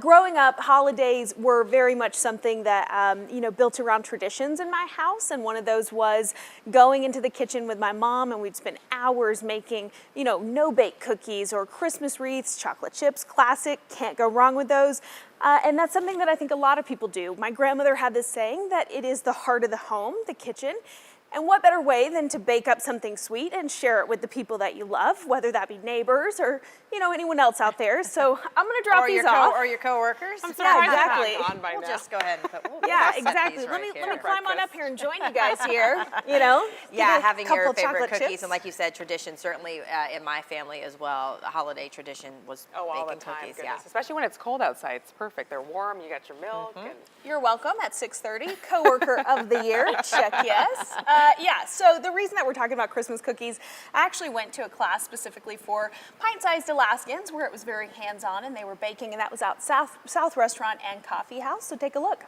Growing up, holidays were very much something that, built around traditions in my house. And one of those was going into the kitchen with my mom, and we'd spend hours making, no-bake cookies or Christmas wreaths, chocolate chips, classic, can't go wrong with those. And that's something that I think a lot of people do. My grandmother had this saying that it is the heart of the home, the kitchen. And what better way than to bake up something sweet and share it with the people that you love, whether that be neighbors or, anyone else out there. So I'm going to drop these off. Or your coworkers. Yeah, exactly. We'll just go ahead and put Yeah, exactly. Let me climb on up here and join you guys here, Yeah, having your favorite cookies. Chips. And like you said, tradition, certainly in my family as well, the holiday tradition was all baking the time, cookies. goodness. Yeah. Especially when it's cold outside. It's perfect. They're warm. You got your milk. And You're welcome at 6:30, coworker of the year, check yes. So the reason that we're talking about Christmas cookies, I actually went to a class specifically for pint-sized Alaskans where it was very hands-on and they were baking, and that was out South Restaurant and Coffee House, so take a look.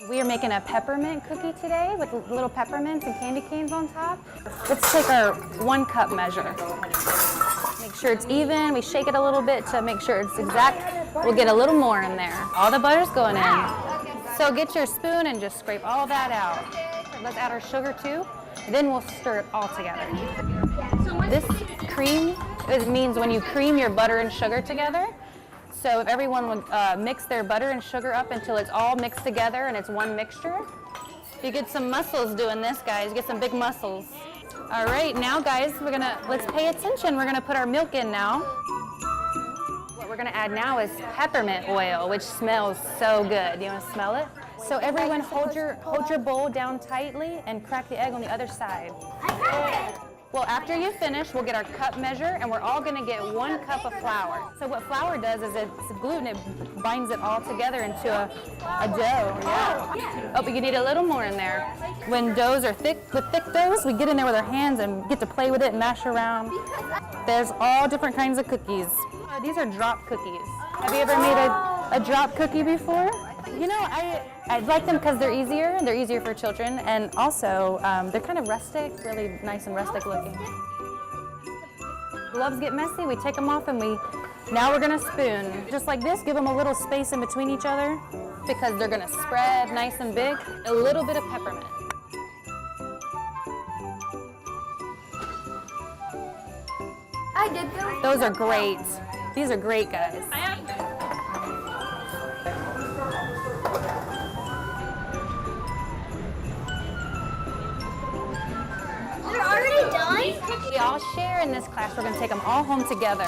We are making a peppermint cookie today with little peppermints and candy canes on top. Let's take our 1 cup measure. Make sure it's even. We shake it a little bit to make sure it's exact. We'll get a little more in there. All the butter's going in. So get your spoon and just scrape all that out. Let's add our sugar too. Then we'll stir it all together. This cream, it means when you cream your butter and sugar together. So if everyone would mix their butter and sugar up until it's all mixed together and it's one mixture. You get some muscles doing this, guys. You get some big muscles. All right, now guys, let's pay attention. We're gonna put our milk in now. What we're gonna add now is peppermint oil, which smells so good. You wanna smell it? So everyone hold your bowl down tightly and crack the egg on the other side. Well, after you finish, we'll get our cup measure, and we're all gonna get 1 cup of flour. So what flour does is it's gluten, it binds it all together into a dough, yeah. Oh, but you need a little more in there. When doughs are thick, with thick doughs, we get in there with our hands and get to play with it and mash around. There's all different kinds of cookies. These are drop cookies. Have you ever made a drop cookie before? I like them because they're easier for children, and also they're kind of rustic, really nice and rustic looking. Gloves get messy, we take them off, and now we're gonna spoon. Just like this, give them a little space in between each other because they're gonna spread nice and big. A little bit of peppermint. I did those. Those are great. These are great, guys. They're already done? We all share in this class. We're going to take them all home together.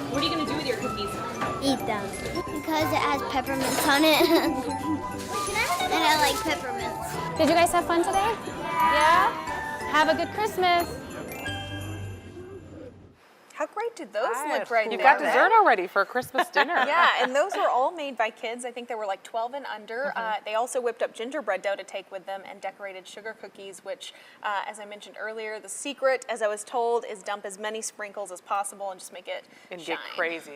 What are you going to do with your cookies? Eat them. Because it has peppermints on it. And I like peppermints. Did you guys have fun today? Yeah? Have a good Christmas. How great did those look right there? You've got dessert already for Christmas dinner. Yeah, and those were all made by kids. I think they were like 12 and under. They also whipped up gingerbread dough to take with them and decorated sugar cookies, which, as I mentioned earlier, the secret, as I was told, is dump as many sprinkles as possible and just make it And shine. get crazy.